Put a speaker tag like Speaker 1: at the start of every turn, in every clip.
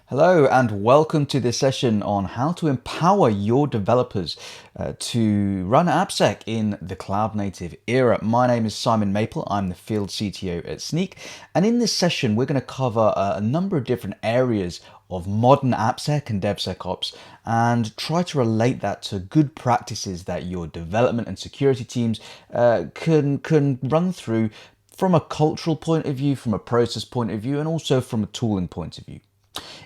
Speaker 1: Hello and welcome to this session on how to empower your developers to run AppSec in the cloud native era. My name is Simon Maple. I'm the field CTO at Sneak, and in this session we're going to cover a number of different areas of modern AppSec and DevSecOps and try to relate that to good practices that your development and security teams can run through from a cultural point of view, from a process point of view, and also from a tooling point of view.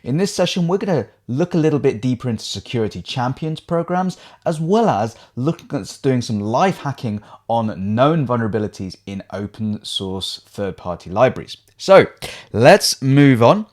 Speaker 1: In this session, we're going to look a little bit deeper into security champions programs, as well as looking at doing some life hacking on known vulnerabilities in open source third-party libraries. So let's move on.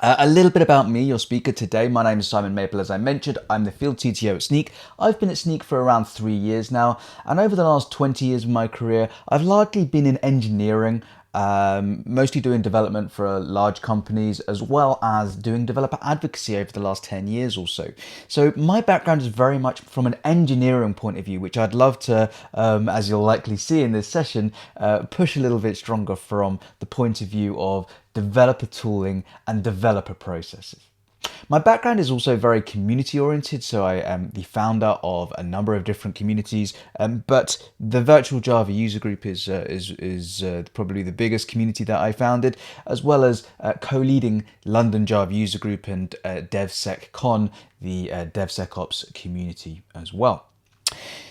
Speaker 1: A little bit about me, your speaker today. My name is Simon Maple. As I mentioned, I'm the field CTO at Sneak. I've been at Sneak for around 3 years now, and over the last 20 years of my career, I've largely been in engineering, mostly doing development for large companies, as well as doing developer advocacy over the last 10 years or so. So my background is very much from an engineering point of view, which I'd love to, as you'll likely see in this session, push a little bit stronger from the point of view of developer tooling and developer processes. My background is also very community oriented, so I am the founder of a number of different communities, but the Virtual Java user group is probably the biggest community that I founded, as well as co-leading London Java user group and DevSecCon, the DevSecOps community as well.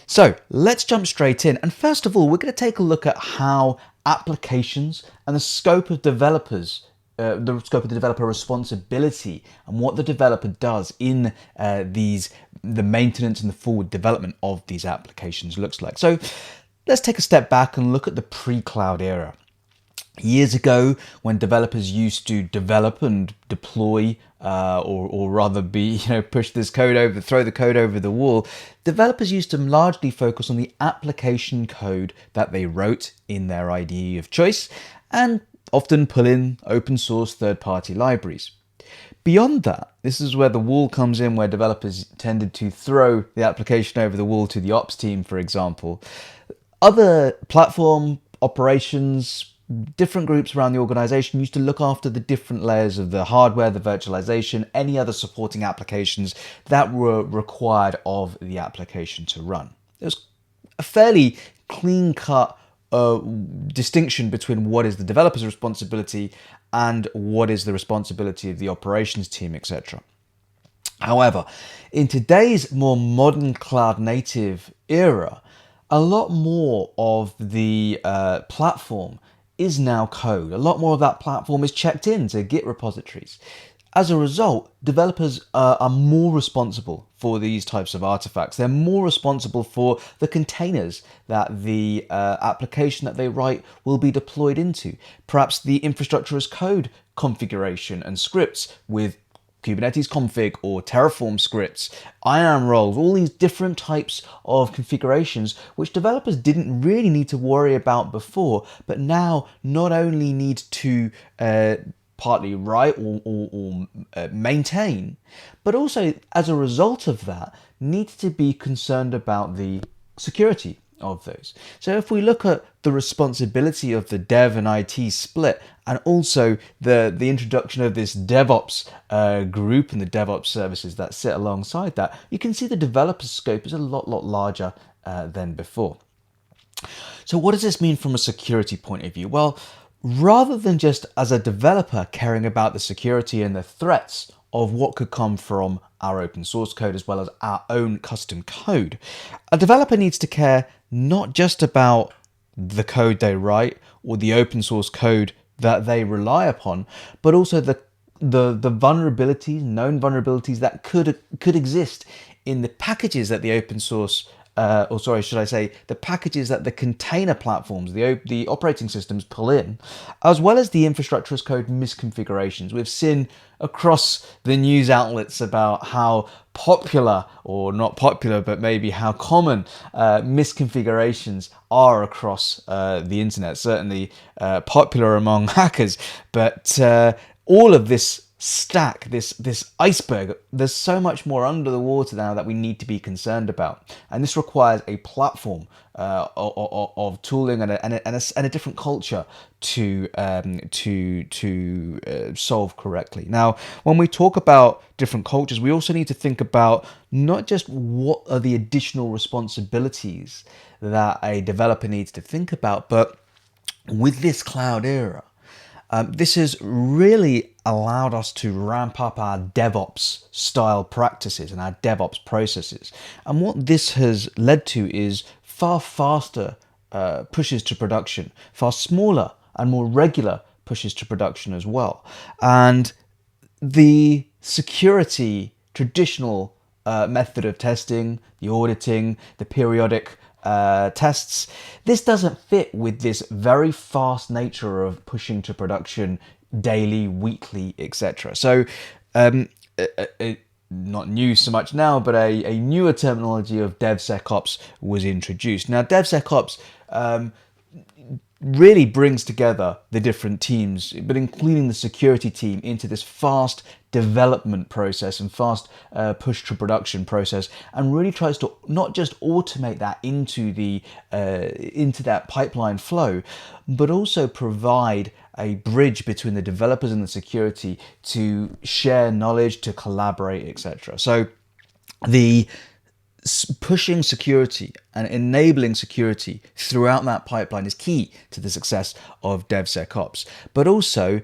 Speaker 1: So let's jump straight in, and first of all, we're going to take a look at how applications and the scope of developers the scope of the developer responsibility and what the developer does in the maintenance and the forward development of these applications looks like. So let's take a step back and look at the pre-cloud era. Years ago, when developers used to develop and deploy, or rather push this code over, throw the code over the wall, developers used to largely focus on the application code that they wrote in their IDE of choice and often pull in open source third-party libraries. Beyond that, this is where the wall comes in, where developers tended to throw the application over the wall to the ops team, for example. Other platform operations, different groups around the organization used to look after the different layers of the hardware, the virtualization, any other supporting applications that were required of the application to run. It was a fairly clean-cut distinction between what is the developer's responsibility and what is the responsibility of the operations team, etc. However, in today's more modern cloud native era, a lot more of the platform is now code. A lot more of that platform is checked into Git repositories. As a result, developers are more responsible for these types of artifacts. They're more responsible for the containers that the application that they write will be deployed into. Perhaps the infrastructure as code configuration and scripts with Kubernetes config or Terraform scripts, IAM roles, all these different types of configurations which developers didn't really need to worry about before, but now not only need to partly write or maintain, but also as a result of that needs to be concerned about the security of those. So if we look at the responsibility of the dev and IT split, and also the introduction of this DevOps group and the DevOps services that sit alongside that, you can see the developer scope is a lot larger than before. So what does this mean from a security point of view? Well, rather than just as a developer caring about the security and the threats of what could come from our open source code as well as our own custom code, a developer needs to care not just about the code they write or the open source code that they rely upon, but also the vulnerabilities, known vulnerabilities that could exist in the packages that the open source the packages that the container platforms, the operating systems pull in, as well as the infrastructure as code misconfigurations. We've seen across the news outlets about how popular, or not popular, but maybe how common misconfigurations are across the internet, certainly popular among hackers, but all of this stack, this iceberg. There's so much more under the water now that we need to be concerned about, and this requires a platform of tooling and a different culture to solve correctly. Now, when we talk about different cultures, we also need to think about not just what are the additional responsibilities that a developer needs to think about, but with this cloud era, this has really allowed us to ramp up our DevOps style practices and our DevOps processes. And what this has led to is far faster pushes to production, far smaller and more regular pushes to production as well. And the security traditional method of testing, the auditing, the periodic tests, this doesn't fit with this very fast nature of pushing to production daily, weekly, etc. So, not new so much now, but a newer terminology of DevSecOps was introduced. Now, DevSecOps really brings together the different teams, but including the security team, into this fast development process and fast push to production process, and really tries to not just automate that into that pipeline flow, but also provide a bridge between the developers and the security to share knowledge, to collaborate, etc. So the pushing security and enabling security throughout that pipeline is key to the success of DevSecOps, but also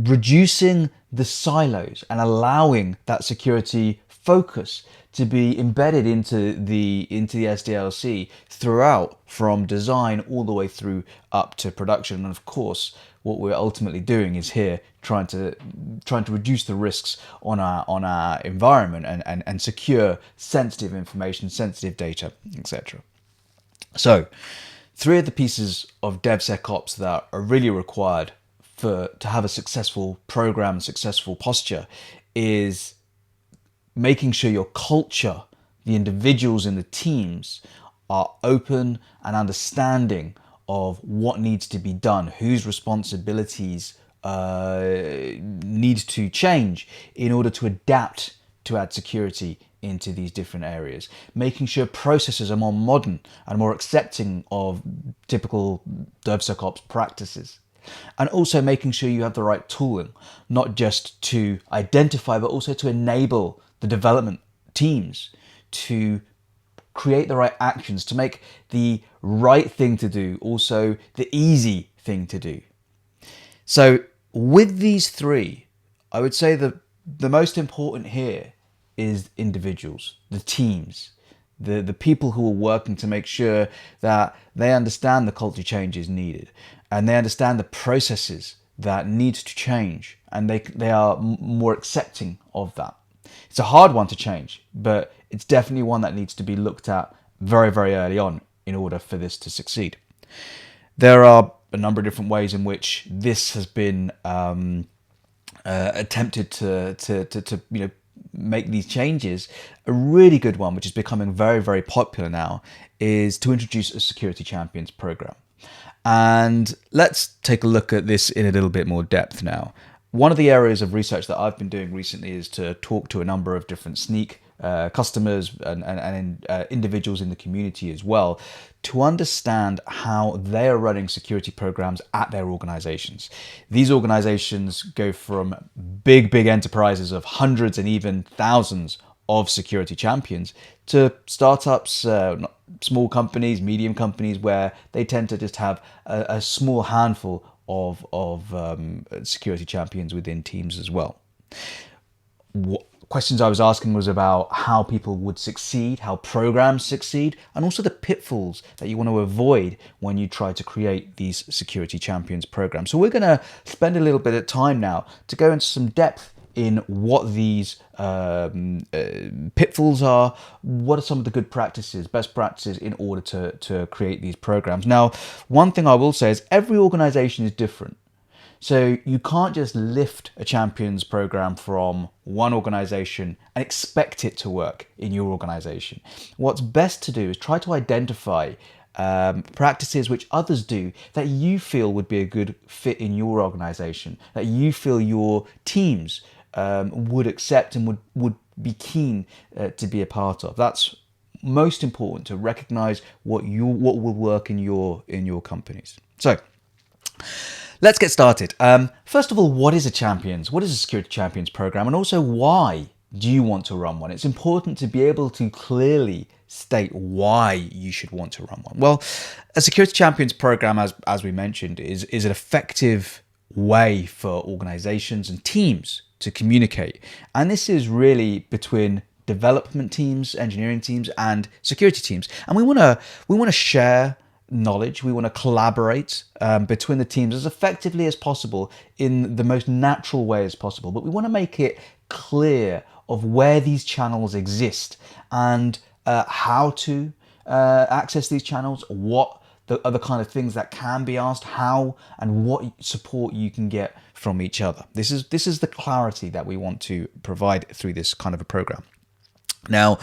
Speaker 1: reducing the silos and allowing that security focus to be embedded into the SDLC throughout, from design all the way through up to production. And of course, what we're ultimately doing is here trying to reduce the risks on our environment and secure sensitive information, sensitive data, etc. So, three of the pieces of DevSecOps that are really required to have a successful program, successful posture, is making sure your culture, the individuals in the teams, are open and understanding of what needs to be done, whose responsibilities need to change in order to adapt to add security into these different areas. Making sure processes are more modern and more accepting of typical DevSecOps practices. And also making sure you have the right tooling, not just to identify, but also to enable the development teams to create the right actions, to make the right thing to do also the easy thing to do. So with these three, I would say that the most important here is individuals, the teams, the people who are working to make sure that they understand the culture changes needed, and they understand the processes that need to change, and they are more accepting of that. It's a hard one to change, but it's definitely one that needs to be looked at very, very early on in order for this to succeed. There are a number of different ways in which this has been attempted to make these changes. A really good one, which is becoming very, very popular now, is to introduce a security champions program. And let's take a look at this in a little bit more depth now. One of the areas of research that I've been doing recently is to talk to a number of different Snyk customers and individuals in the community as well, to understand how they are running security programs at their organizations. These organizations go from big enterprises of hundreds and even thousands of security champions to startups, small companies, medium companies, where they tend to just have a small handful of security champions within teams as well. Questions I was asking was about how people would succeed, how programs succeed, and also the pitfalls that you want to avoid when you try to create these security champions programs. So we're going to spend a little bit of time now to go into some depth in what these pitfalls are, what are some of the good practices, best practices in order to create these programs. Now, one thing I will say is every organization is different. So you can't just lift a champions program from one organization and expect it to work in your organization. What's best to do is try to identify practices which others do that you feel would be a good fit in your organization, that you feel your teams would accept and would be keen to be a part of. That's most important, to recognize what will work in your companies. So let's get started. First of all, what is a champions? What is a security champions program, and also why do you want to run one? It's important to be able to clearly state why you should want to run one. Well, a security champions program, as we mentioned, is an effective way for organizations and teams to communicate, and this is really between development teams, engineering teams, and security teams. And we want to share knowledge. We want to collaborate between the teams as effectively as possible in the most natural way as possible. But we want to make it clear of where these channels exist and how to access these channels, what the other kind of things that can be asked, how and what support you can get from each other. This is the clarity that we want to provide through this kind of a program. Now,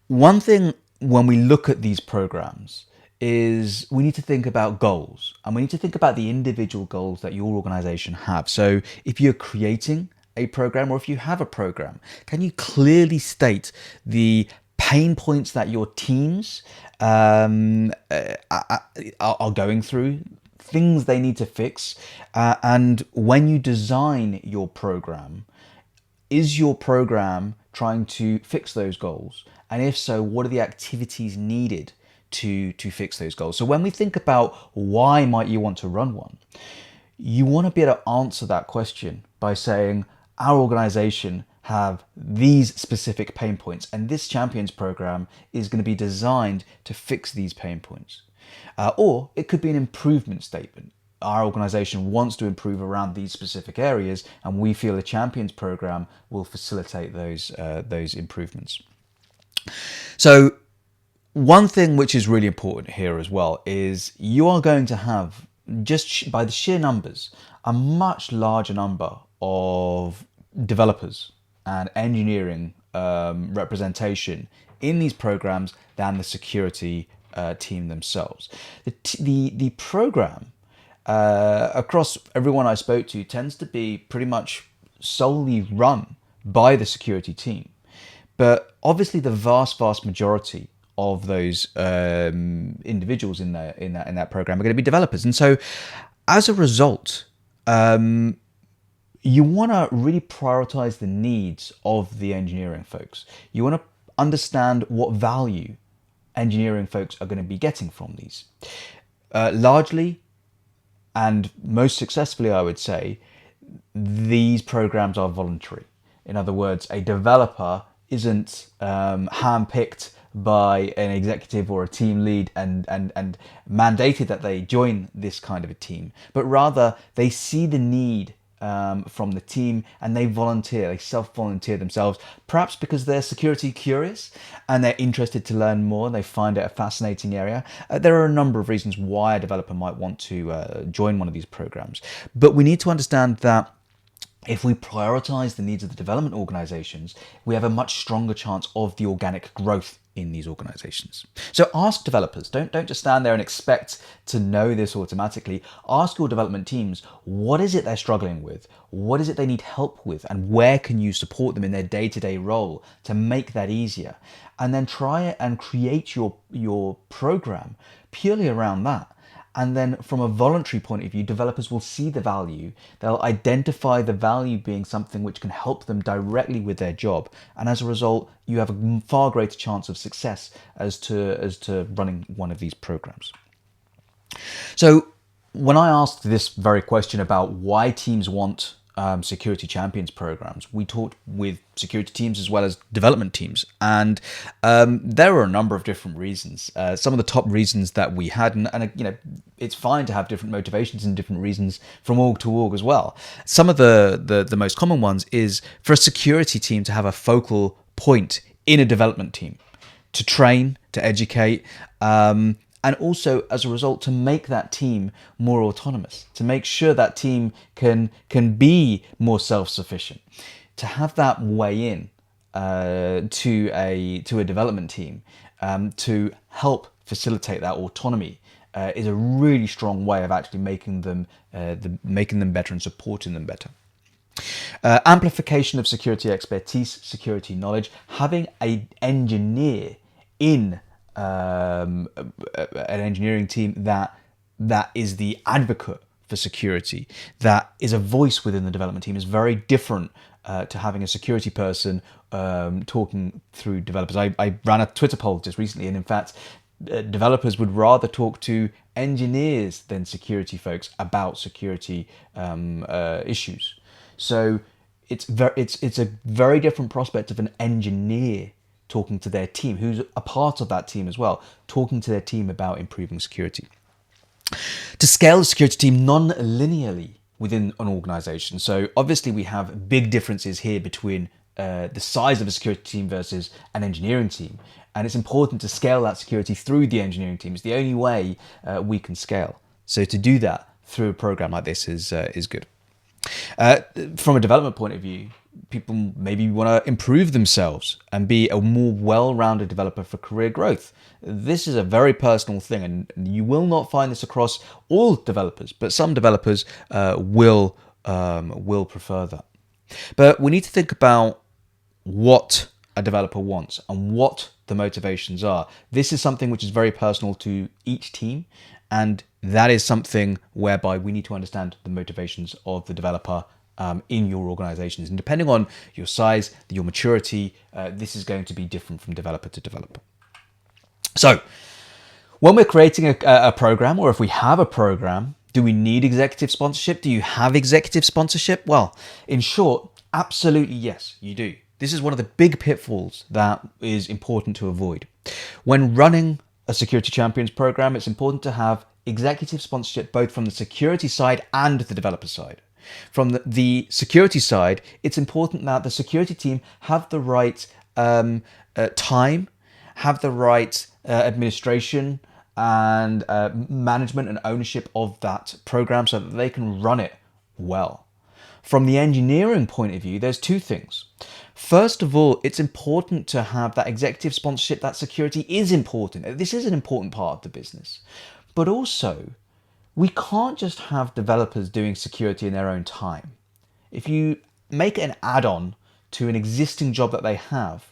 Speaker 1: one thing when we look at these programs is we need to think about goals, and we need to think about the individual goals that your organization have. So if you're creating a program, or if you have a program, can you clearly state the pain points that your teams are going through, things they need to fix, and when you design your program, is your program trying to fix those goals? And if so, what are the activities needed to fix those goals? So when we think about why might you want to run one, you want to be able to answer that question by saying, our organization have these specific pain points, and this champions program is going to be designed to fix these pain points. Or it could be an improvement statement. Our organization wants to improve around these specific areas, and we feel a champions program will facilitate those improvements. So one thing which is really important here as well is you are going to have, just by the sheer numbers, a much larger number of developers and engineering representation in these programs than the security team themselves. The program across everyone I spoke to tends to be pretty much solely run by the security team, but obviously the vast majority of those individuals in that program are going to be developers, and so as a result, you want to really prioritize the needs of the engineering folks. You want to understand what value engineering folks are going to be getting from these. Largely, and most successfully, I would say, these programs are voluntary. In other words, a developer isn't handpicked by an executive or a team lead and mandated that they join this kind of a team, but rather they see the need from the team and they volunteer, they self-volunteer themselves, perhaps because they're security curious and they're interested to learn more and they find it a fascinating area. There are a number of reasons why a developer might want to join one of these programs, but we need to understand that if we prioritize the needs of the development organizations, we have a much stronger chance of the organic growth in these organizations. So ask developers, don't just stand there and expect to know this automatically. Ask your development teams, what is it they're struggling with? What is it they need help with? And where can you support them in their day-to-day role to make that easier? And then try and create your program purely around that. And then from a voluntary point of view, developers will see the value. They'll identify the value being something which can help them directly with their job. And as a result, you have a far greater chance of success as to running one of these programs. So when I asked this very question about why teams want security champions programs, we talked with security teams as well as development teams, and there were a number of different reasons. Some of the top reasons that we had, and you know, it's fine to have different motivations and different reasons from org to org as well. Some of the most common ones is for a security team to have a focal point in a development team, to train, to educate, and also, as a result, to make that team more autonomous, to make sure that team can be more self-sufficient, to have that weigh in to a development team to help facilitate that autonomy is a really strong way of actually making them better and supporting them better. Amplification of security expertise, security knowledge, having an engineer in an engineering team that is the advocate for security, that is a voice within the development team, is very different to having a security person talking through developers. I ran a Twitter poll just recently, and in fact, developers would rather talk to engineers than security folks about security issues. So it's a very different prospect of an engineer talking to their team, who's a part of that team as well, talking to their team about improving security. To scale the security team non-linearly within an organization. So obviously we have big differences here between the size of a security team versus an engineering team. And it's important to scale that security through the engineering team. It's the only way we can scale. So to do that through a program like this is good. From a development point of view, people maybe want to improve themselves and be a more well-rounded developer for career growth. This is a very personal thing, and you will not find this across all developers, but some developers will prefer that. But we need to think about what a developer wants and what the motivations are. This is something which is very personal to each team, and that is something whereby we need to understand the motivations of the developer in your organizations. And depending on your size, your maturity, this is going to be different from developer to developer. So when we're creating a program, or if we have a program, do we need executive sponsorship? Do you have executive sponsorship? Well, in short, absolutely yes, you do. This is one of the big pitfalls that is important to avoid. When running a security champions program, it's important to have executive sponsorship both from the security side and the developer side. From the security side, it's important that the security team have the right time, have the right administration and management and ownership of that program so that they can run it well. From the engineering point of view, there's two things. First of all, it's important to have that executive sponsorship. That security is important. This is an important part of the business. But also, we can't just have developers doing security in their own time. If you make an add-on to an existing job that they have,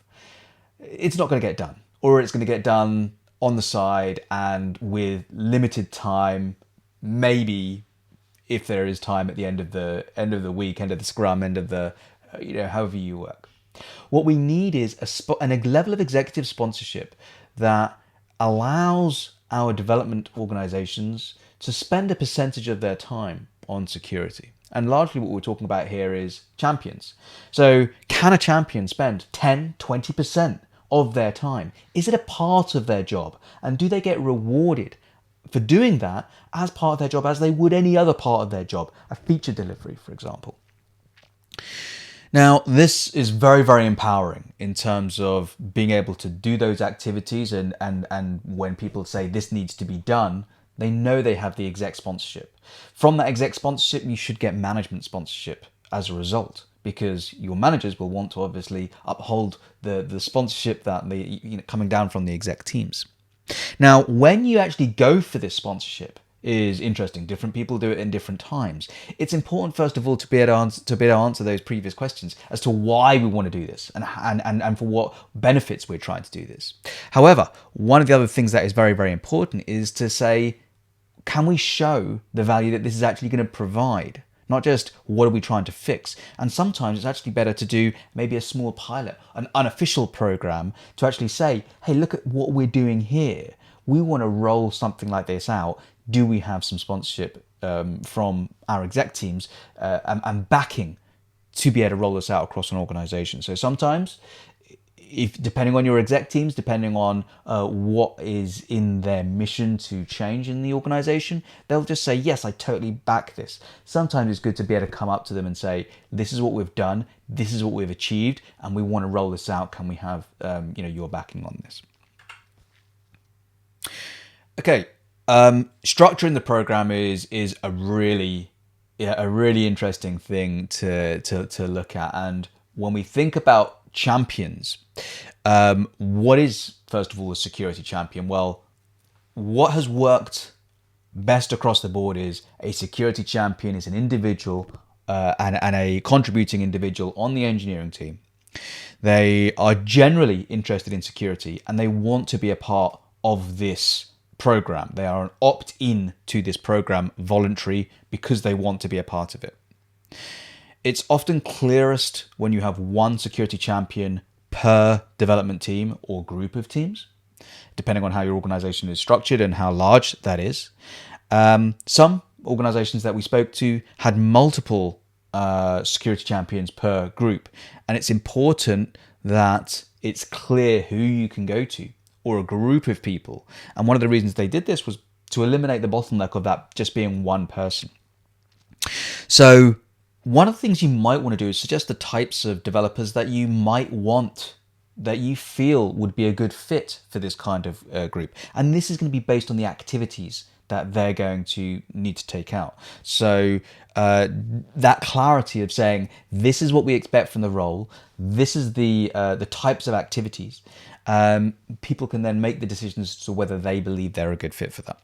Speaker 1: it's not going to get done. Or it's going to get done on the side and with limited time, maybe if there is time at the end of the week, end of the scrum, end of the, however you work. What we need is a level of executive sponsorship that allows our development organizations to spend a percentage of their time on security. And largely what we're talking about here is champions. So can a champion spend 10, 20% of their time? Is it a part of their job? And do they get rewarded for doing that as part of their job as they would any other part of their job, a feature delivery, for example? Now, this is very, very empowering in terms of being able to do those activities, and when people say this needs to be done, they know they have the exec sponsorship. From that exec sponsorship, you should get management sponsorship as a result, because your managers will want to obviously uphold the sponsorship that coming down from the exec teams. Now, when you actually go for this sponsorship is interesting. Different people do it in different times. It's important, first of all, to be able to answer those previous questions as to why we want to do this and for what benefits we're trying to do this. However, one of the other things that is very, very important is to say, can we show the value that this is actually going to provide? Not just what are we trying to fix? And sometimes it's actually better to do maybe a small pilot, an unofficial program, to actually say, hey, look at what we're doing here. We want to roll something like this out. Do we have some sponsorship from our exec teams and backing to be able to roll this out across an organization? So sometimes, depending on your exec teams, depending on what is in their mission to change in the organization, they'll just say, yes, I totally back this. Sometimes it's good to be able to come up to them and say, this is what we've done, this is what we've achieved, and we want to roll this out. Can we have your backing on this? Okay. Structuring the program is a really interesting thing to look at. And when we think about champions, what is, first of all, a security champion? Well, what has worked best across the board is a security champion is an individual and a contributing individual on the engineering team. They are generally interested in security and they want to be a part of this program. They are an opt-in to this program, voluntary, because they want to be a part of it. It's often clearest when you have one security champion per development team or group of teams, depending on how your organization is structured and how large that is. Some organizations that we spoke to had multiple security champions per group, and it's important that it's clear who you can go to, or a group of people. And one of the reasons they did this was to eliminate the bottleneck of that just being one person. So one of the things you might want to do is suggest the types of developers that you might want, that you feel would be a good fit for this kind of group. And this is going to be based on the activities that they're going to need to take out. So that clarity of saying, this is what we expect from the role, this is the types of activities, people can then make the decisions as to whether they believe they're a good fit for that.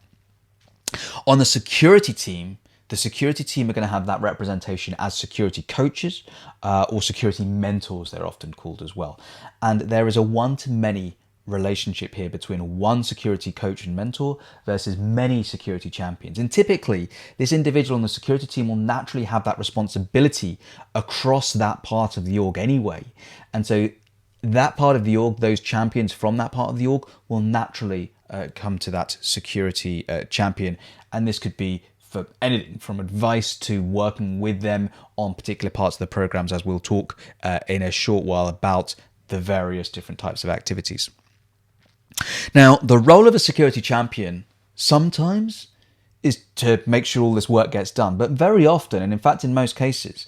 Speaker 1: On the security team are going to have that representation as security coaches or security mentors, they're often called as well. And there is a one-to-many relationship here between one security coach and mentor versus many security champions. And typically, this individual on the security team will naturally have that responsibility across that part of the org anyway. And so that part of the org, those champions from that part of the org will naturally come to that security champion. And this could be for anything from advice to working with them on particular parts of the programs, as we'll talk in a short while about the various different types of activities. Now, the role of a security champion sometimes is to make sure all this work gets done, but very often, and in fact in most cases,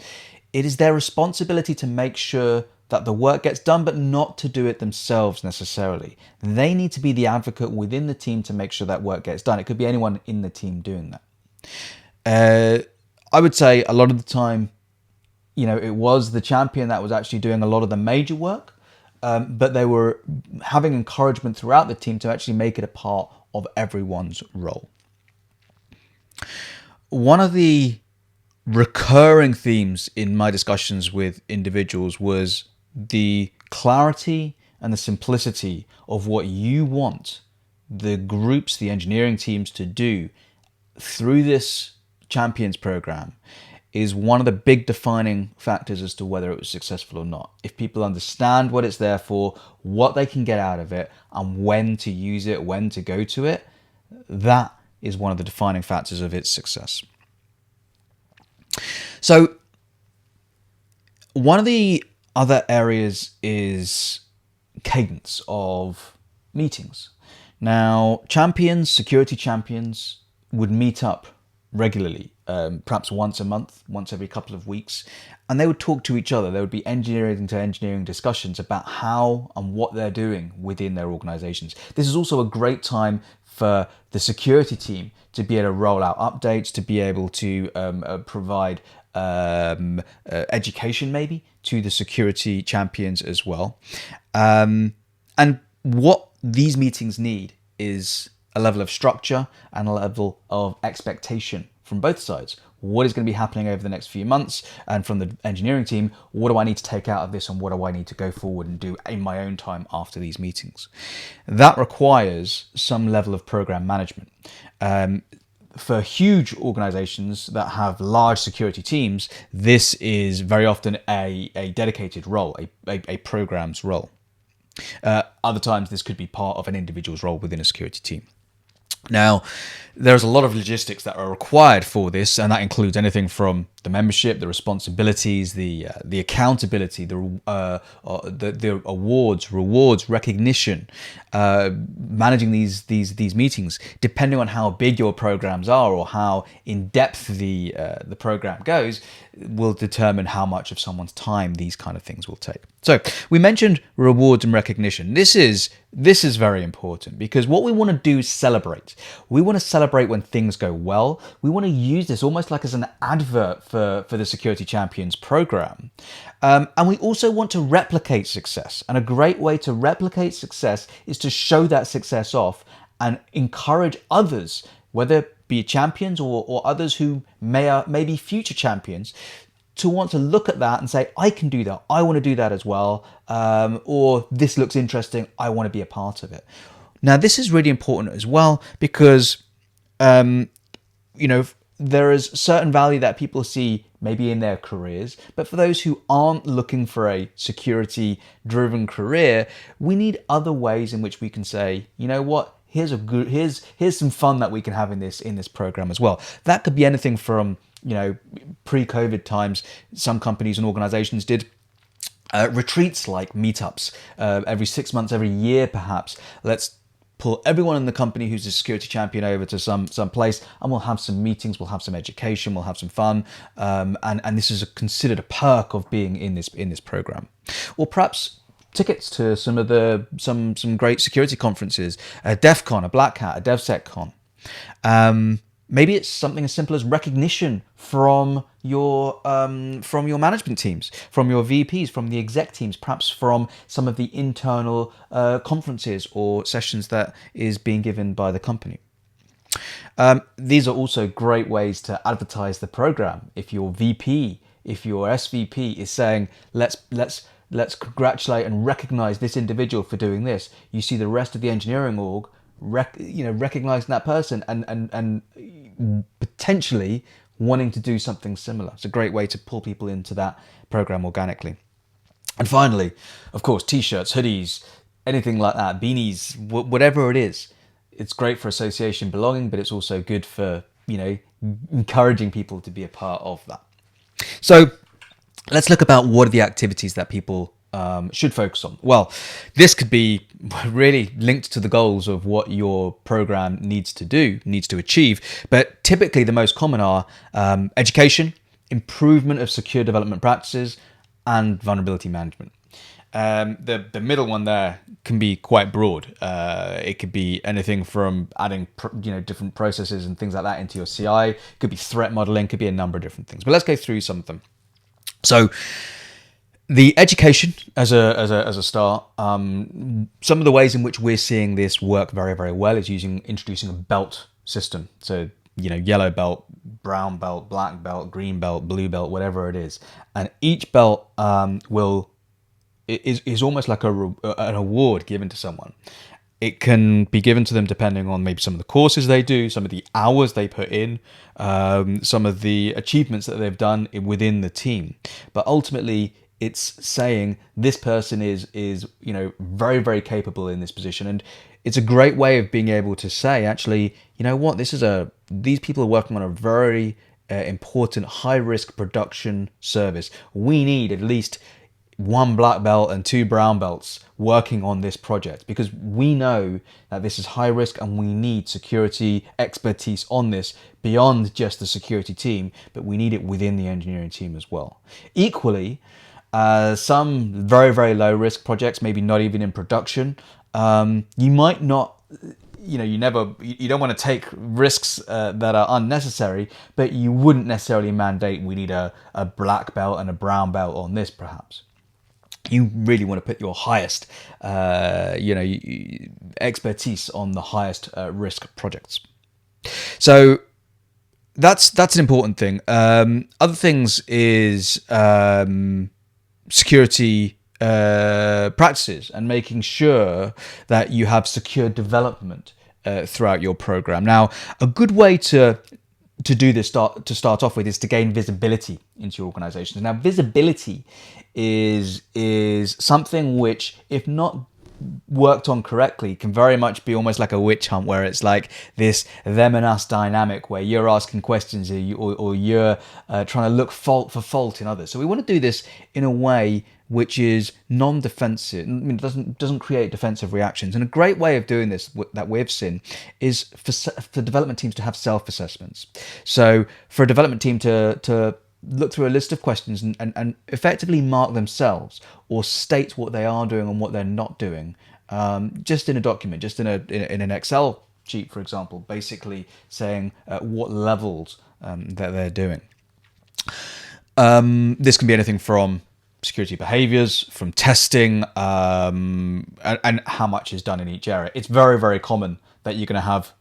Speaker 1: it is their responsibility to make sure that the work gets done, but not to do it themselves necessarily. They need to be the advocate within the team to make sure that work gets done. It could be anyone in the team doing that. I would say a lot of the time, it was the champion that was actually doing a lot of the major work, but they were having encouragement throughout the team to actually make it a part of everyone's role. One of the recurring themes in my discussions with individuals was the clarity and the simplicity of what you want the groups, the engineering teams to do through this champions program is one of the big defining factors as to whether it was successful or not. If people understand what it's there for, what they can get out of it, and when to use it, when to go to it, that is one of the defining factors of its success. So one of the other areas is cadence of meetings. Now, champions, security champions, would meet up regularly, perhaps once a month, once every couple of weeks, and they would talk to each other. There would be engineering to engineering discussions about how and what they're doing within their organizations. This is also a great time for the security team to be able to roll out updates, to be able to provide education maybe to the security champions as well. And what these meetings need is a level of structure and a level of expectation from both sides. What is going to be happening over the next few months? And from the engineering team, what do I need to take out of this and what do I need to go forward and do in my own time after these meetings? That requires some level of program management. For huge organizations that have large security teams, this is very often a dedicated role, a program's role. Other times, this could be part of an individual's role within a security team. Now, there's a lot of logistics that are required for this, and that includes anything from the membership, the responsibilities, the accountability, the awards, rewards, recognition, managing these meetings, depending on how big your programs are or how in depth the program goes, will determine how much of someone's time these kind of things will take. So we mentioned rewards and recognition. This is very important because what we want to do is celebrate. We want to celebrate when things go well. We want to use this almost like as an advert for the Security Champions program. And we also want to replicate success. And a great way to replicate success is to show that success off and encourage others, whether it be champions or others who may be future champions, to want to look at that and say, I can do that, I want to do that as well, or this looks interesting, I want to be a part of it. Now, this is really important as well because, there is certain value that people see maybe in their careers, but for those who aren't looking for a security-driven career, we need other ways in which we can say, you know what, here's some fun that we can have in this program as well. That could be anything from, pre-COVID times, some companies and organizations did retreats like meetups every 6 months, every year perhaps. Let's pull everyone in the company who's a security champion over to some place, and we'll have some meetings, we'll have some education, we'll have some fun, and this is considered a perk of being in this program. Or perhaps tickets to some great security conferences, a DEF CON, a Black Hat, a DevSec Con. Maybe it's something as simple as recognition from your management teams, from your VPs, from the exec teams, perhaps from some of the internal conferences or sessions that is being given by the company. These are also great ways to advertise the program. If your VP, if your SVP is saying, let's congratulate and recognize this individual for doing this, you see the rest of the engineering org recognizing that person and potentially wanting to do something similar. It's a great way to pull people into that program organically. And finally, of course, t-shirts, hoodies, anything like that, beanies, whatever it is. It's great for association belonging, but it's also good for, encouraging people to be a part of that. So let's look about what are the activities that people should focus on. Well, this could be really linked to the goals of what your program needs to achieve. But typically the most common are education, improvement of secure development practices, and vulnerability management. The middle one there can be quite broad. It could be anything from adding different processes and things like that into your CI. It could be threat modeling, could be a number of different things. But let's go through some of them. So the education as a start, some of the ways in which we're seeing this work very, very well is introducing a belt system. So, yellow belt, brown belt, black belt, green belt, blue belt, whatever it is. And each belt is almost like an award given to someone. It can be given to them depending on maybe some of the courses they do, some of the hours they put in, some of the achievements that they've done within the team. But ultimately, it's saying this person is very, very capable in this position. And it's a great way of being able to say, actually, you know what, these people are working on a very important high-risk production service. We need at least 1 black belt and 2 brown belts working on this project because we know that this is high risk and we need security expertise on this beyond just the security team, but we need it within the engineering team as well. Equally, some very, very low risk projects, maybe not even in production, you might not, you don't want to take risks that are unnecessary, but you wouldn't necessarily mandate we need a black belt and a brown belt on this perhaps. You really want to put your highest, expertise on the highest risk projects. So that's an important thing. Other things is security practices and making sure that you have secure development throughout your program. Now, a good way to do this to start off with is to gain visibility into your organizations. Now, visibility is something which, if not worked on correctly, can very much be almost like a witch hunt, where it's like this them and us dynamic where you're asking questions or you're trying to look for fault in others. So we want to do this in a way which is non-defensive, doesn't create defensive reactions. And a great way of doing this that we've seen is for development teams to have self-assessments. So for a development team to look through a list of questions and effectively mark themselves or state what they are doing and what they're not doing, just in a document, just in an Excel sheet, for example, basically saying what levels that they're doing. This can be anything from security behaviors, from testing, and how much is done in each area. It's very, very common that you're going to have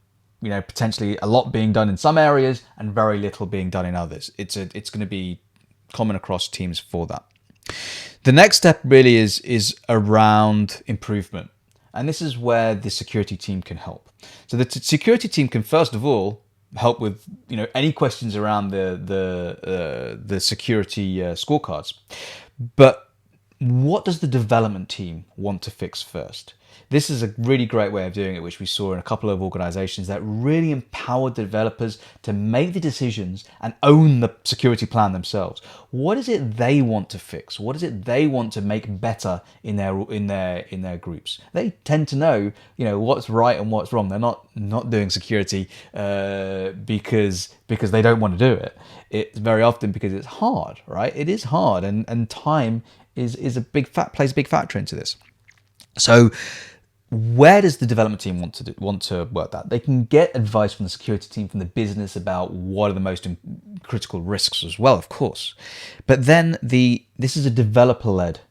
Speaker 1: potentially a lot being done in some areas and very little being done in others. It's going to be common across teams for that. The next step really is around improvement. And this is where the security team can help. So the security team can first of all help with any questions around the security scorecards. But what does the development team want to fix first? This is a really great way of doing it, which we saw in a couple of organizations that really empowered the developers to make the decisions and own the security plan themselves. What is it they want to fix? What is it they want to make better in their groups? They tend to know, what's right and what's wrong. They're not doing security because they don't want to do it. It's very often because it's hard, right? It is hard, and time is plays a big factor into this. So where does the development team want to work that? They can get advice from the security team, from the business, about what are the most critical risks as well, of course. But then this is a developer-led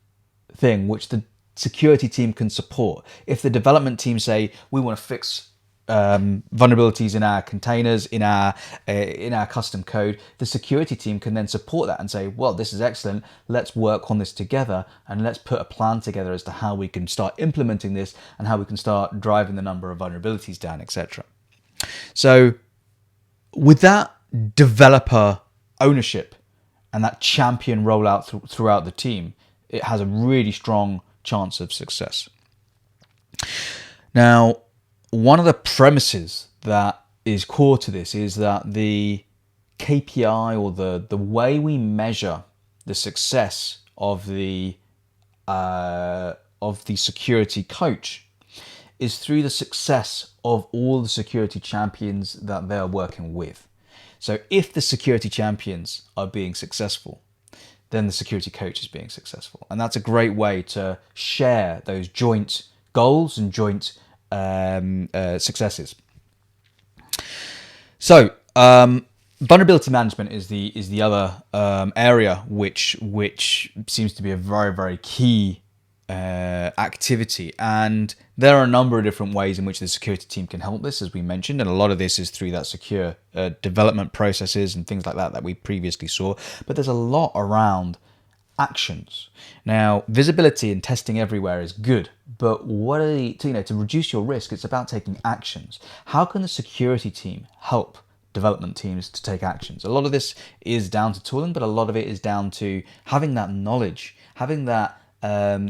Speaker 1: thing which the security team can support. If the development team say, we want to fix vulnerabilities in our containers, in our custom code, the security team can then support that and say, well, this is excellent, let's work on this together, and let's put a plan together as to how we can start implementing this and how we can start driving the number of vulnerabilities down, etc. So with that developer ownership and that champion rollout throughout the team, it has a really strong chance of success. Now, one of the premises that is core to this is that the KPI, or the way we measure the success of the security coach, is through the success of all the security champions that they're working with. So if the security champions are being successful, then the security coach is being successful. And that's a great way to share those joint goals and joint successes. So vulnerability management is the other area which seems to be a very, very key activity, and there are a number of different ways in which the security team can help this, as we mentioned, and a lot of this is through that secure development processes and things like that we previously saw. But there's a lot around actions. Now, visibility and testing everywhere is good, but what are to reduce your risk, it's about taking actions. How can the security team help development teams to take actions? A lot of this is down to tooling, but a lot of it is down to having that knowledge, having that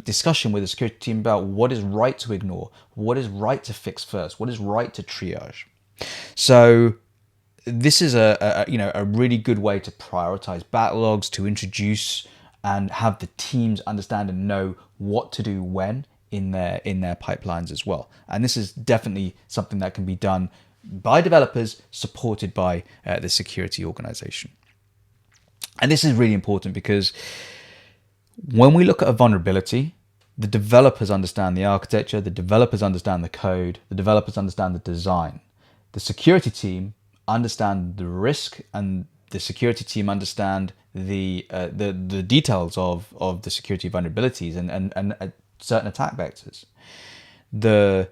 Speaker 1: discussion with the security team about what is right to ignore, what is right to fix first, what is right to triage. So this is a really good way to prioritize backlogs, to introduce and have the teams understand and know what to do when in their pipelines as well. And this is definitely something that can be done by developers, supported by the security organization. And this is really important because when we look at a vulnerability, the developers understand the architecture, the developers understand the code, the developers understand the design. The security team understand the risk, and the security team understand the details of the security vulnerabilities and certain attack vectors. The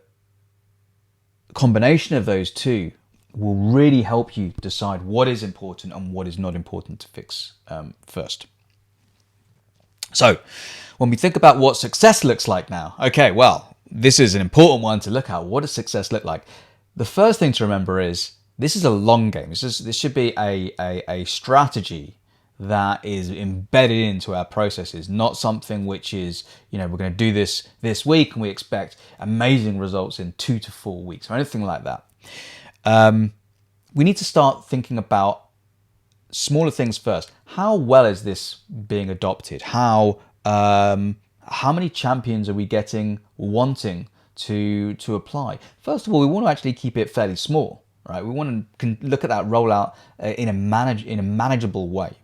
Speaker 1: combination of those two will really help you decide what is important and what is not important to fix first. So when we think about what success looks like now, okay, well, this is an important one to look at. What does success look like? The first thing to remember is this is a long game. This should be a strategy that is embedded into our processes, not something which is, we're going to do this week and we expect amazing results in 2 to 4 weeks or anything like that. We need to start thinking about smaller things first. How well is this being adopted? How many champions are we getting wanting to apply? First of all, we want to actually keep it fairly small, right? We want to look at that rollout in a manageable way.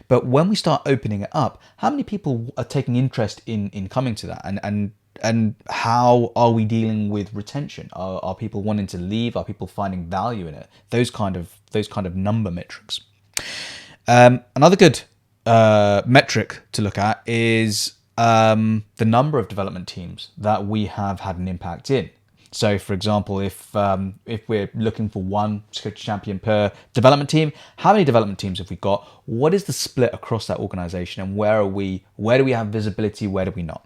Speaker 1: But when we start opening it up, how many people are taking interest in coming to that? And how are we dealing with retention? Are people wanting to leave? Are people finding value in it? Those kind of number metrics. Another good metric to look at is the number of development teams that we have had an impact in. So, for example, if we're looking for one security champion per development team, how many development teams have we got? What is the split across that organization, and where do we have visibility? Where do we not?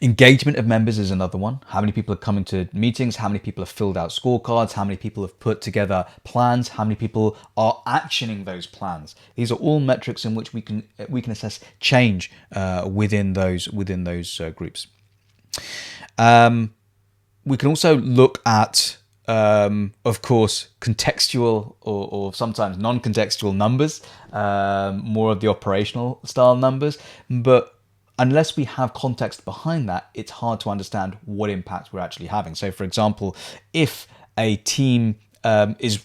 Speaker 1: Engagement of members is another one. How many people are coming to meetings? How many people have filled out scorecards? How many people have put together plans? How many people are actioning those plans? These are all metrics in which we can assess change within those groups. We can also look at, of course, contextual or sometimes non-contextual numbers, more of the operational style numbers, but unless we have context behind that, it's hard to understand what impact we're actually having. So, for example, if a team has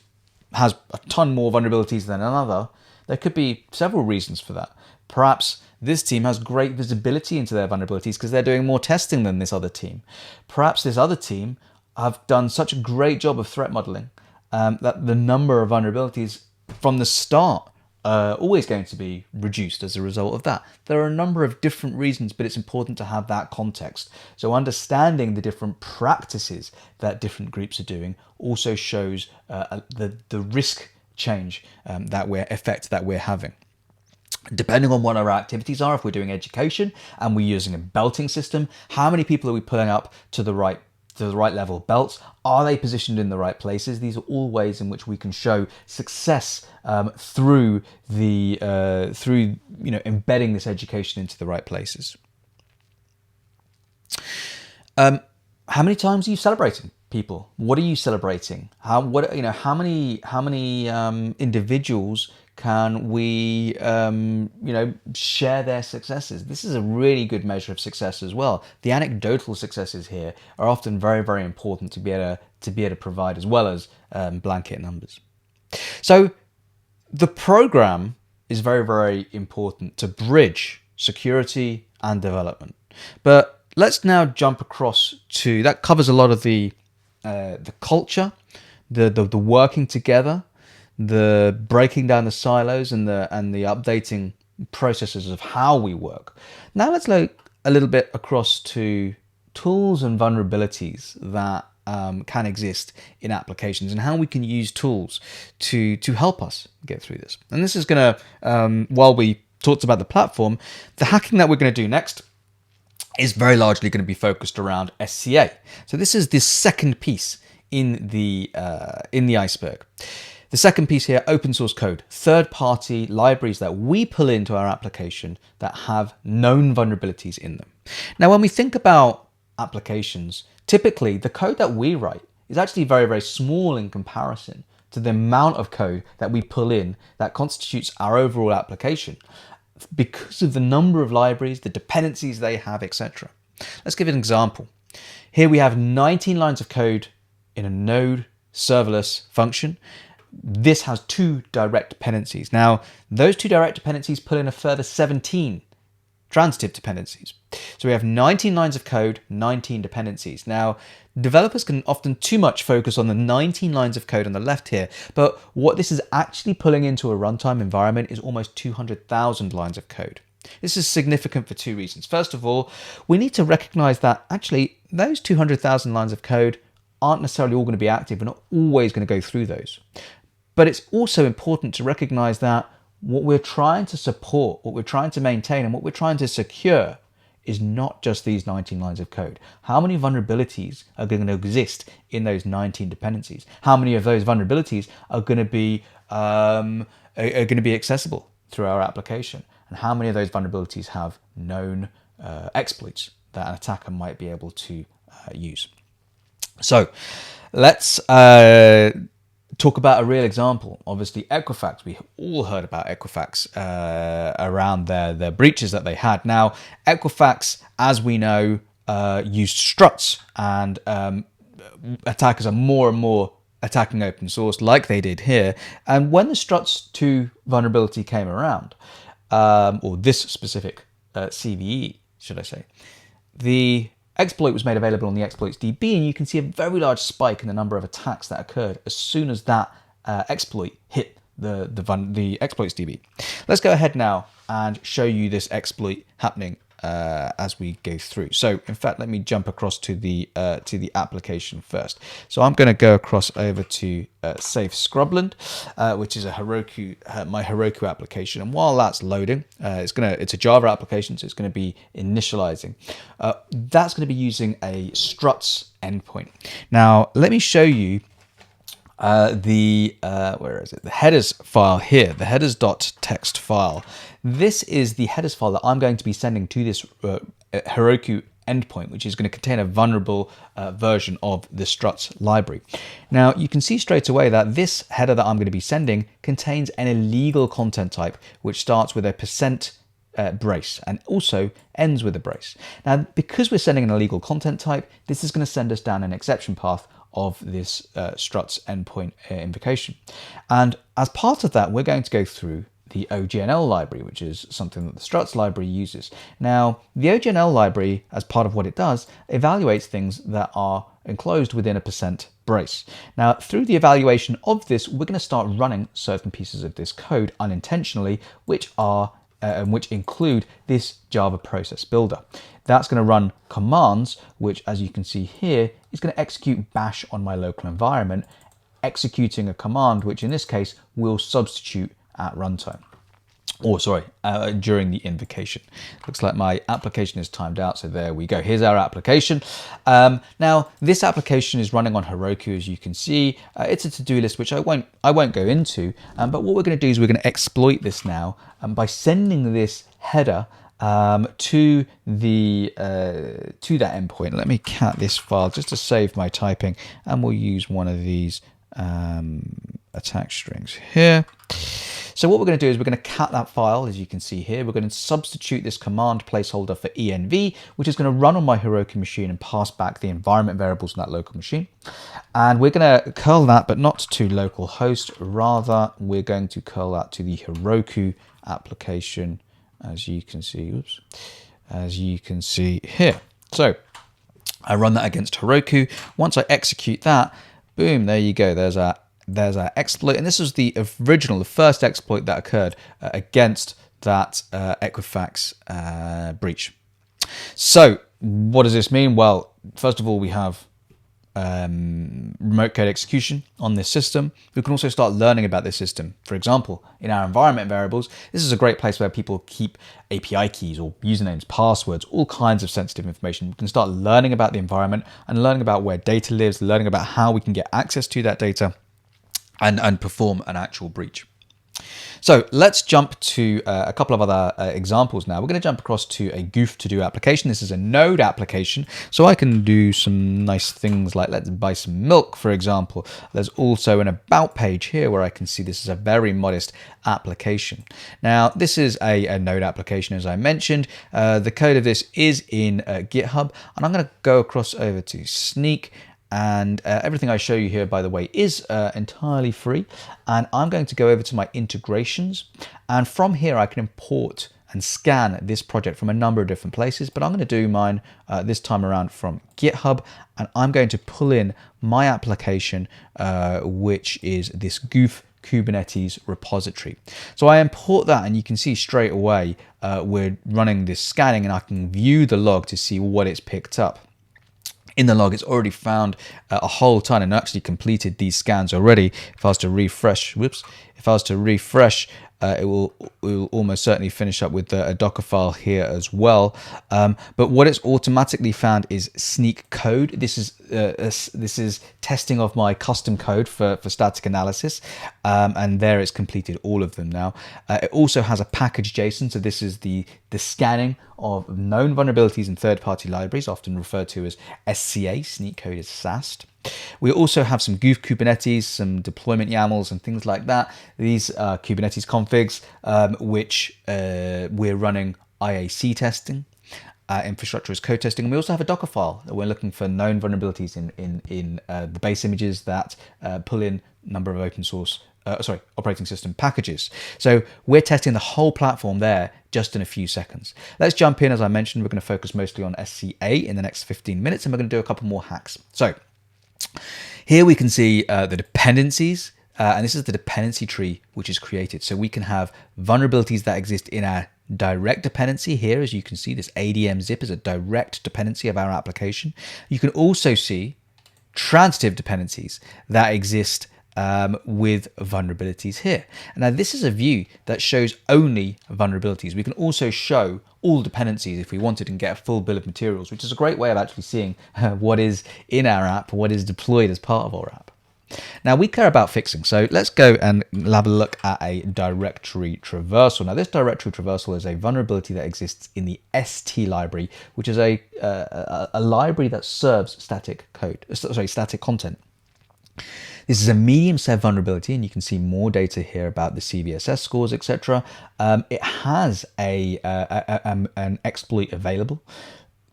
Speaker 1: a ton more vulnerabilities than another, there could be several reasons for that. Perhaps this team has great visibility into their vulnerabilities because they're doing more testing than this other team. Perhaps this other team have done such a great job of threat modeling that the number of vulnerabilities from the start always going to be reduced as a result of that. There are a number of different reasons, but it's important to have that context. So understanding the different practices that different groups are doing also shows the risk change effect that we're having. Depending on what our activities are, if we're doing education and we're using a belting system, how many people are we pulling up to the right level of belts? Are they positioned in the right places? These are all ways in which we can show success through embedding this education into the right places. How many times are you celebrating people? What are you celebrating? How many individuals can we share their successes? This is a really good measure of success as well. The anecdotal successes here are often very, very important to be able to provide, as well as blanket numbers. So the program is very, very important to bridge security and development. But let's now jump across to that. Covers a lot of the culture, the working together, the breaking down the silos, and the updating processes of how we work. Now let's look a little bit across to tools and vulnerabilities that can exist in applications, and how we can use tools to help us get through this. And this is going to, while we talked about the platform, the hacking that we're going to do next is very largely going to be focused around SCA. So this is the second piece in the iceberg. The second piece here, open source code, third-party libraries that we pull into our application that have known vulnerabilities in them. Now, when we think about applications, typically the code that we write is actually very, very small in comparison to the amount of code that we pull in that constitutes our overall application, because of the number of libraries, the dependencies they have, etc. Let's give an example. Here we have 19 lines of code in a Node serverless function. This has 2 direct dependencies. Now, those 2 direct dependencies pull in a further 17 transitive dependencies. So we have 19 lines of code, 19 dependencies. Now, developers can often too much focus on the 19 lines of code on the left here, but what this is actually pulling into a runtime environment is almost 200,000 lines of code. This is significant for 2 reasons. First of all, we need to recognize that actually those 200,000 lines of code aren't necessarily all going to be active. We're not always going to go through those. But it's also important to recognize that what we're trying to support, what we're trying to maintain, and what we're trying to secure is not just these 19 lines of code. How many vulnerabilities are going to exist in those 19 dependencies? How many of those vulnerabilities are going to be accessible through our application? And how many of those vulnerabilities have known exploits that an attacker might be able to use? So let's talk about a real example. Obviously, Equifax. We all heard about Equifax around their breaches that they had. Now, Equifax, as we know, used struts, and attackers are more and more attacking open source like they did here. And when the struts 2 vulnerability came around, or this specific CVE, should I say, the exploit was made available on the exploits DB, and you can see a very large spike in the number of attacks that occurred as soon as that exploit hit the exploits DB. Let's go ahead now and show you this exploit happening as we go through. So in fact, let me jump across to the application first. So I'm going to go across over to Safe Scrubland, which is a Heroku, my Heroku application. And while that's loading, it's a Java application, so it's going to be initializing. That's going to be using a struts endpoint. Now, let me show you where is it? The headers file here, the headers.txt file. This is the headers file that I'm going to be sending to this Heroku endpoint, which is going to contain a vulnerable version of the struts library. Now, you can see straight away that this header that I'm going to be sending contains an illegal content type, which starts with a % brace and also ends with a brace. Now, because we're sending an illegal content type, this is going to send us down an exception path of this struts endpoint invocation. And as part of that, we're going to go through the OGNL library, which is something that the struts library uses. Now, the OGNL library, as part of what it does, evaluates things that are enclosed within a % brace. Now, through the evaluation of this, we're going to start running certain pieces of this code unintentionally, which include this Java process builder. That's going to run commands, which, as you can see here, is going to execute bash on my local environment, executing a command, which in this case will substitute at runtime. During the invocation. Looks like my application is timed out, so there we go. Here's our application. Now, this application is running on Heroku, as you can see. It's a to-do list, which I won't go into. But what we're going to do is we're going to exploit this now by sending this header to that endpoint. Let me cat this file just to save my typing, and we'll use one of these attack strings here. So what we're going to do is we're going to cat that file, as you can see here. We're going to substitute this command placeholder for env, which is going to run on my Heroku machine and pass back the environment variables in that local machine. And we're going to curl that, but not to localhost. Rather, we're going to curl that to the Heroku application, as you can see. As you can see here. So I run that against Heroku. Once I execute that, boom, there you go. There's our exploit, and this was the first exploit that occurred against that Equifax breach. So what does this mean? Well, first of all, we have remote code execution on this system. We can also start learning about this system. For example, in our environment variables, this is a great place where people keep API keys or usernames, passwords, all kinds of sensitive information. We can start learning about the environment and learning about where data lives, learning about how we can get access to that data and perform an actual breach. So let's jump to a couple of other examples now. We're going to jump across to a Goof to do application. This is a Node application, so I can do some nice things like let's buy some milk, for example. There's also an about page here where I can see this is a very modest application. Now, this is a Node application, as I mentioned. The code of this is in GitHub, and I'm going to go across over to Sneak. And everything I show you here, by the way, is entirely free. And I'm going to go over to my integrations. And from here, I can import and scan this project from a number of different places. But I'm going to do mine this time around from GitHub. And I'm going to pull in my application, which is this Goof Kubernetes repository. So I import that, and you can see straight away we're running this scanning, and I can view the log to see what it's picked up. In the log, it's already found a whole ton and actually completed these scans already. If I was to refresh, it will almost certainly finish up with a Docker file here as well. But what it's automatically found is Sneak code. This is testing of my custom code for static analysis, and there it's completed all of them now. It also has a package JSON, so this is the scanning of known vulnerabilities in third-party libraries, often referred to as SCA. Sneak code is SAST. We also have some Goof Kubernetes, some deployment YAMLs and things like that. These are Kubernetes configs, which we're running IAC testing, infrastructure as code testing. And we also have a Docker file that we're looking for known vulnerabilities in the base images that pull in number of operating system packages. So we're testing the whole platform there just in a few seconds. Let's jump in. As I mentioned, we're going to focus mostly on SCA in the next 15 minutes, and we're going to do a couple more hacks. So here we can see the dependencies, and this is the dependency tree which is created. So we can have vulnerabilities that exist in our direct dependency here. As you can see, this ADM zip is a direct dependency of our application. You can also see transitive dependencies that exist with vulnerabilities here. Now, this is a view that shows only vulnerabilities. We can also show all dependencies if we wanted and get a full bill of materials, which is a great way of actually seeing what is in our app, what is deployed as part of our app. Now, we care about fixing, so let's go and have a look at a directory traversal. Now, this directory traversal is a vulnerability that exists in the ST library, which is a library that serves static content. This is a medium set vulnerability, and you can see more data here about the CVSS scores, etc. It has an exploit available.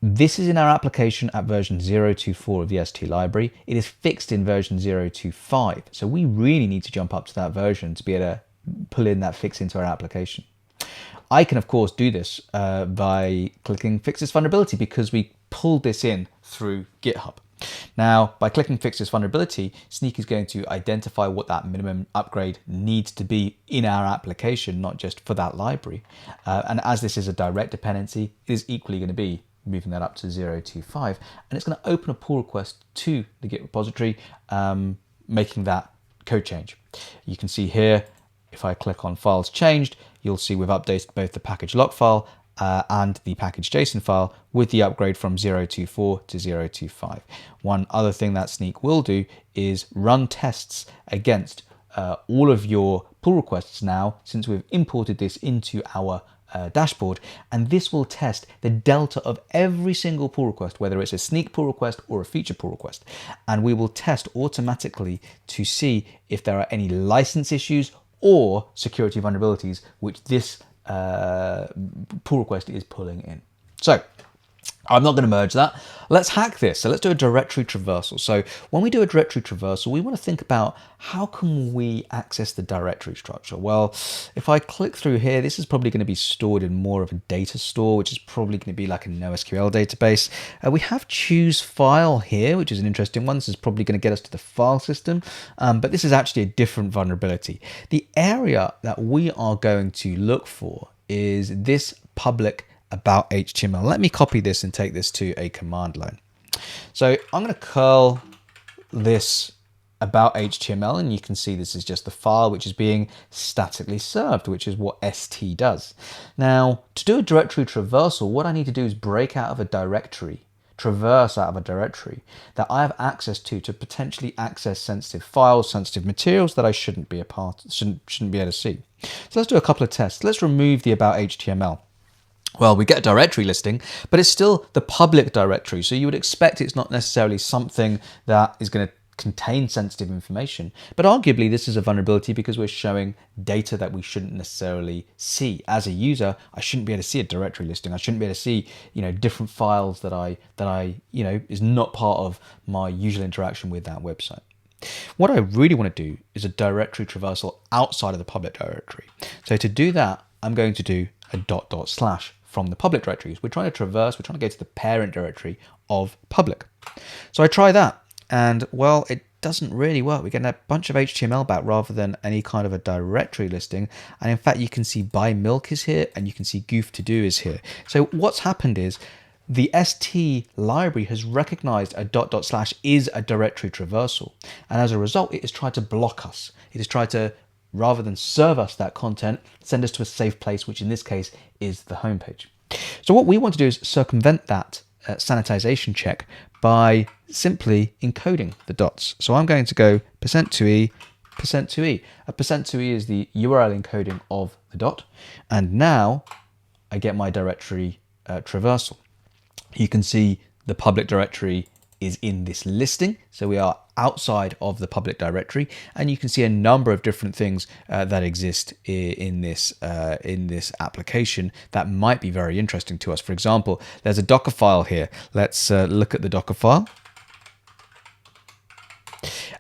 Speaker 1: This is in our application at version 0.24 of the ST library. It is fixed in version 0.25. So we really need to jump up to that version to be able to pull in that fix into our application. I can, of course, do this by clicking Fix this vulnerability because we pulled this in through GitHub. Now, by clicking Fix this vulnerability, Snyk is going to identify what that minimum upgrade needs to be in our application, not just for that library. And as this is a direct dependency, it is equally going to be moving that up to 0.25, and it's going to open a pull request to the Git repository, making that code change. You can see here, if I click on Files Changed, you'll see we've updated both the package lock file and the package JSON file with the upgrade from 0.24 to 0.25. One other thing that Snyk will do is run tests against all of your pull requests now, since we've imported this into our dashboard, and this will test the delta of every single pull request, whether it's a Snyk pull request or a feature pull request, and we will test automatically to see if there are any license issues or security vulnerabilities which this pull request is pulling in. So I'm not going to merge that. Let's hack this. So let's do a directory traversal. So when we do a directory traversal, we want to think about how can we access the directory structure? Well, if I click through here, this is probably going to be stored in more of a data store, which is probably going to be like a NoSQL database. We have choose file here, which is an interesting one. This is probably going to get us to the file system, but this is actually a different vulnerability. The area that we are going to look for is this public about HTML. Let me copy this and take this to a command line. So I'm going to curl this about HTML, and you can see this is just the file which is being statically served, which is what ST does. Now, to do a directory traversal, what I need to do is break out of a directory, traverse out of a directory that I have access to potentially access sensitive files, sensitive materials that I shouldn't be able to see. So let's do a couple of tests. Let's remove the about HTML. Well, we get a directory listing, but it's still the public directory. So you would expect it's not necessarily something that is going to contain sensitive information. But arguably, this is a vulnerability because we're showing data that we shouldn't necessarily see. As a user, I shouldn't be able to see a directory listing. I shouldn't be able to see, different files that I is not part of my usual interaction with that website. What I really want to do is a directory traversal outside of the public directory. So to do that, I'm going to do a // from the public directories. We're trying to traverse, we're trying to go to the parent directory of public. So I try that, and well, it doesn't really work. We're getting a bunch of HTML back rather than any kind of a directory listing. And in fact, you can see buy milk is here, and you can see goof to do is here. So what's happened is the ST library has recognized a // is a directory traversal. And as a result, it has tried to block us. It has tried to, rather than serve us that content, send us to a safe place, which in this case is the homepage. So what we want to do is circumvent that sanitization check by simply encoding the dots. So I'm going to go %2e, %2e. A %2e is the URL encoding of the dot. And now I get my directory traversal. You can see the public directory is in this listing. So we are outside of the public directory, and you can see a number of different things that exist in this application that might be very interesting to us. For example, there's a Docker file here. Let's look at the Docker file.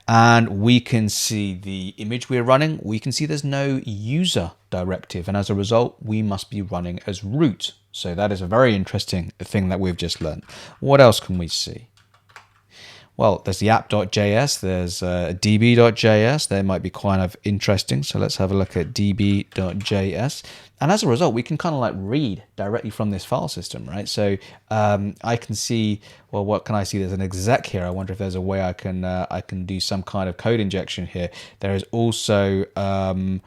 Speaker 1: And we can see the image we're running. We can see there's no user directive, and as a result, we must be running as root. So that is a very interesting thing that we've just learned. What else can we see? Well, there's the app.js, there's db.js. They might be kind of interesting. So let's have a look at db.js. And as a result, we can kind of like read directly from this file system, right? So I can see, well, what can I see? There's an exec here. I wonder if there's a way I can do some kind of code injection here. There is also, I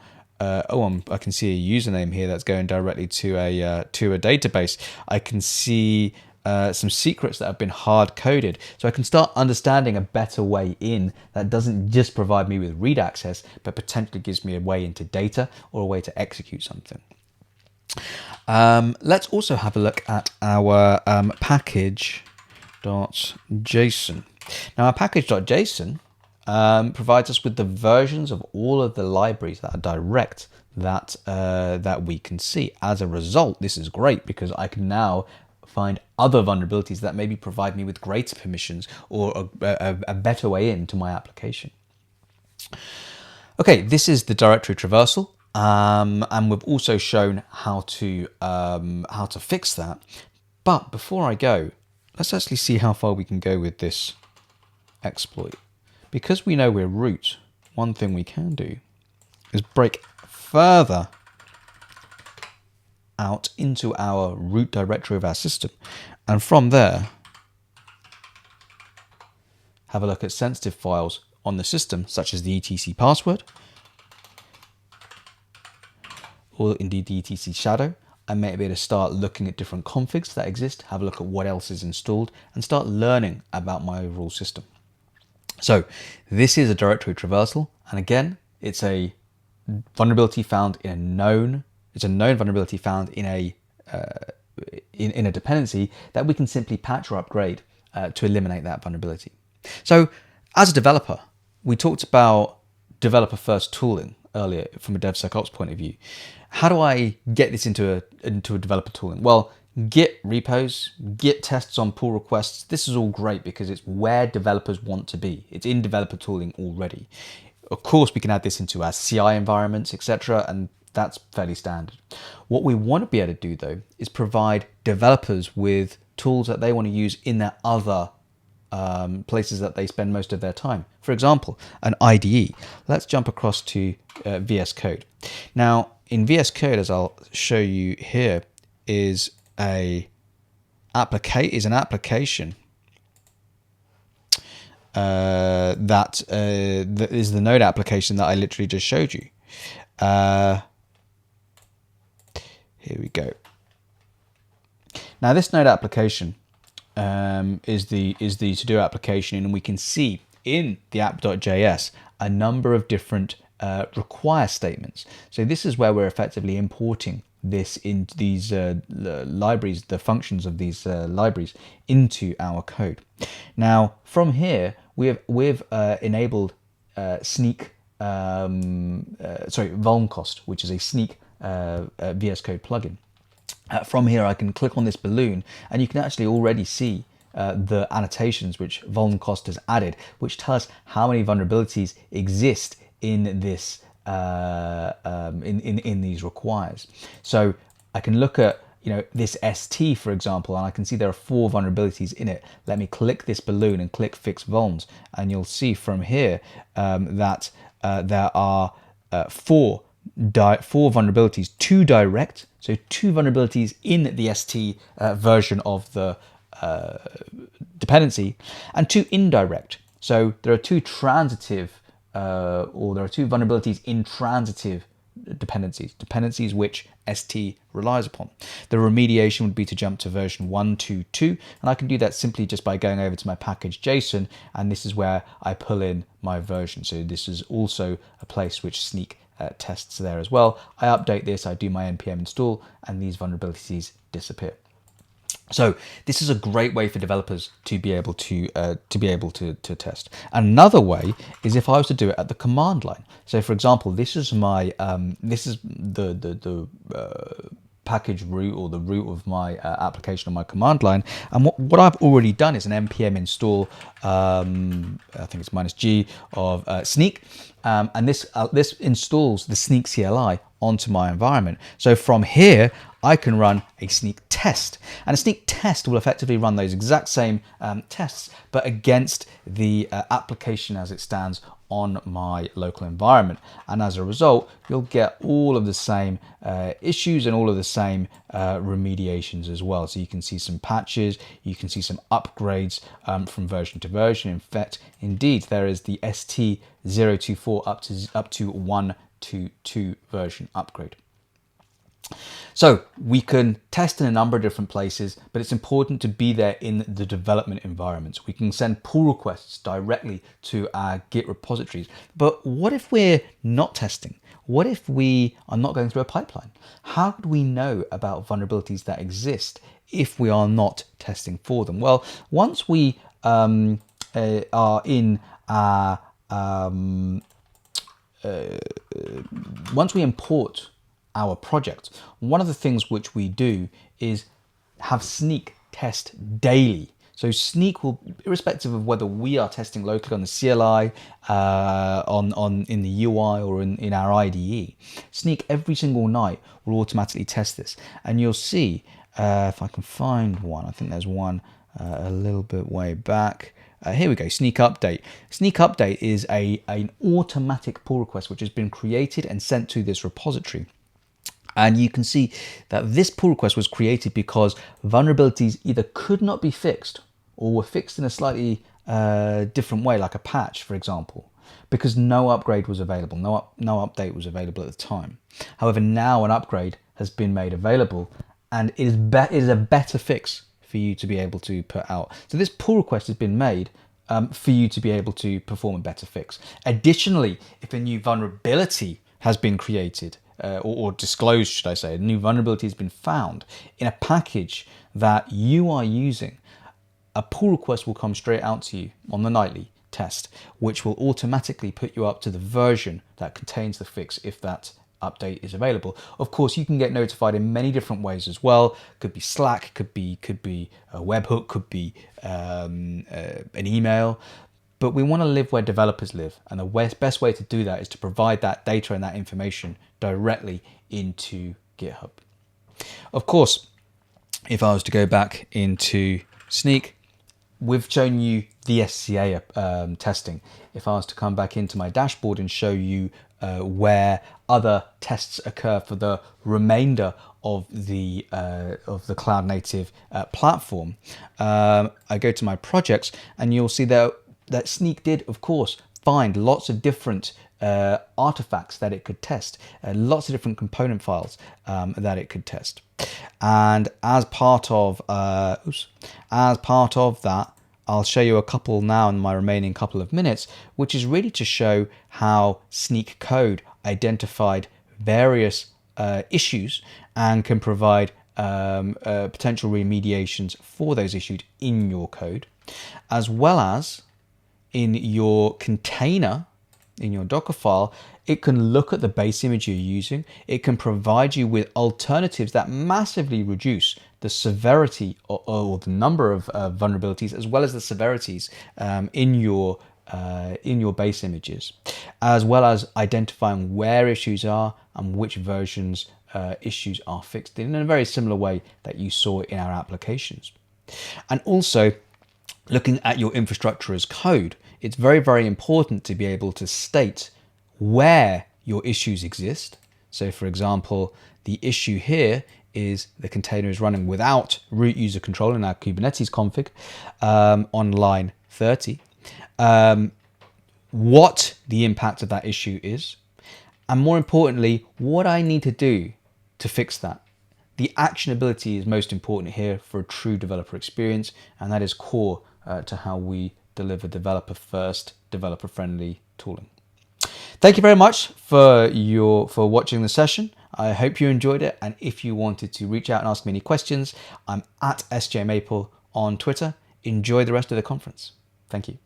Speaker 1: can see a username here that's going directly to a database. I can see some secrets that have been hard coded, so I can start understanding a better way in that doesn't just provide me with read access, but potentially gives me a way into data or a way to execute something. Let's also have a look at our package.json. Now, our package.json provides us with the versions of all of the libraries that are direct that we can see. As a result, this is great because I can now find other vulnerabilities that maybe provide me with greater permissions or a better way into my application. Okay, this is the directory traversal. And we've also shown how to fix that. But before I go, let's actually see how far we can go with this exploit. Because we know we're root, one thing we can do is break further out into our root directory of our system. And from there, have a look at sensitive files on the system, such as the etc password, or indeed the etc shadow. I may be able to start looking at different configs that exist, have a look at what else is installed, and start learning about my overall system. So this is a directory traversal, and again, it's a vulnerability found in a known. It's a known vulnerability found in a dependency that we can simply patch or upgrade to eliminate that vulnerability. So as a developer, we talked about developer first tooling earlier from a DevSecOps point of view. How do I get this into a developer tooling? Well, Git repos, Git tests on pull requests, this is all great because it's where developers want to be. It's in developer tooling already. Of course, we can add this into our CI environments, etc., and that's fairly standard. What we want to be able to do, though, is provide developers with tools that they want to use in their other places that they spend most of their time. For example, an IDE. Let's jump across to VS Code. Now, in VS Code, as I'll show you here, is an application that is the Node application that I literally just showed you. Here we go. Now, this Node application is the to-do application, and we can see in the app.js a number of different require statements. So this is where we're effectively importing this into these libraries, the functions of these libraries into our code. Now, from here, we've enabled sneak, vulncost, which is a sneak VS Code plugin. From here, I can click on this balloon, and you can actually already see the annotations which vulncost has added, which tell us how many vulnerabilities exist in this in these requires. So I can look at this ST, for example, and I can see there are 4 vulnerabilities in it. Let me click this balloon and click fix vulns, and you'll see from here that there are 4 vulnerabilities, 2 direct, so 2 vulnerabilities in the ST version of the dependency, and 2 indirect. So there are 2 transitive, or there are 2 vulnerabilities in transitive dependencies which ST relies upon. The remediation would be to jump to version 1.2.2, and I can do that simply just by going over to my package.json, and this is where I pull in my version. So this is also a place which Sneak tests there as well. I update this, I do my npm install, and these vulnerabilities disappear. So this is a great way for developers to be able to test. Another way is if I was to do it at the command line. So for example, this is my this is the package root or the root of my application on my command line. And what I've already done is an npm install, I think it's -g of Sneak, and this installs the Sneak CLI onto my environment. So from here, I can run a Sneak test, and a Sneak test will effectively run those exact same tests, but against the application as it stands on my local environment. And as a result, you'll get all of the same issues and all of the same remediations as well. So you can see some patches, you can see some upgrades from version to version. In fact, indeed, there is the ST024 up to 122 version upgrade. So we can test in a number of different places, but it's important to be there in the development environments. We can send pull requests directly to our Git repositories. But what if we're not testing? What if we are not going through a pipeline? How could we know about vulnerabilities that exist if we are not testing for them? Well, once we are in our, once we import our project, one of the things which we do is have Sneak test daily. So Sneak will, irrespective of whether we are testing locally on the CLI, in the UI or in our IDE, Sneak every single night will automatically test this. And you'll see, if I can find one, I think there's one a little bit way back. Here we go, Sneak Update. Sneak Update is an automatic pull request which has been created and sent to this repository. And you can see that this pull request was created because vulnerabilities either could not be fixed or were fixed in a slightly different way, like a patch, for example, because no upgrade was available, no update was available at the time. However, now an upgrade has been made available, and it is a better fix for you to be able to put out. So this pull request has been made for you to be able to perform a better fix. Additionally, if a new vulnerability has been created, or disclosed, should I say, a new vulnerability has been found in a package that you are using, a pull request will come straight out to you on the nightly test, which will automatically put you up to the version that contains the fix if that update is available. Of course, you can get notified in many different ways as well. Could be Slack, could be a webhook, could be an email. But we want to live where developers live, and the best way to do that is to provide that data and that information directly into GitHub. Of course, if I was to go back into Sneak, we've shown you the SCA testing. If I was to come back into my dashboard and show you where other tests occur for the remainder of the cloud native platform, I go to my projects, and you'll see that Sneak did, of course, find lots of different artifacts that it could test, lots of different component files that it could test. And as part of that, I'll show you a couple now in my remaining couple of minutes, which is really to show how Sneak code identified various issues and can provide potential remediations for those issues in your code, as well as in your container, in your Docker file. It can look at the base image you're using. It can provide you with alternatives that massively reduce the severity or the number of vulnerabilities, as well as the severities in your base images, as well as identifying where issues are and which versions issues are fixed in a very similar way that you saw in our applications. And also, looking at your infrastructure as code, it's very, very important to be able to state where your issues exist. So for example, the issue here is the container is running without root user control in our Kubernetes config on line 30. What the impact of that issue is, and more importantly, what I need to do to fix that. The actionability is most important here for a true developer experience, and that is core to how we deliver developer-first, developer-friendly tooling. Thank you very much for watching the session. I hope you enjoyed it, and if you wanted to reach out and ask me any questions, I'm at SJ Maple on Twitter. Enjoy the rest of the conference. Thank you.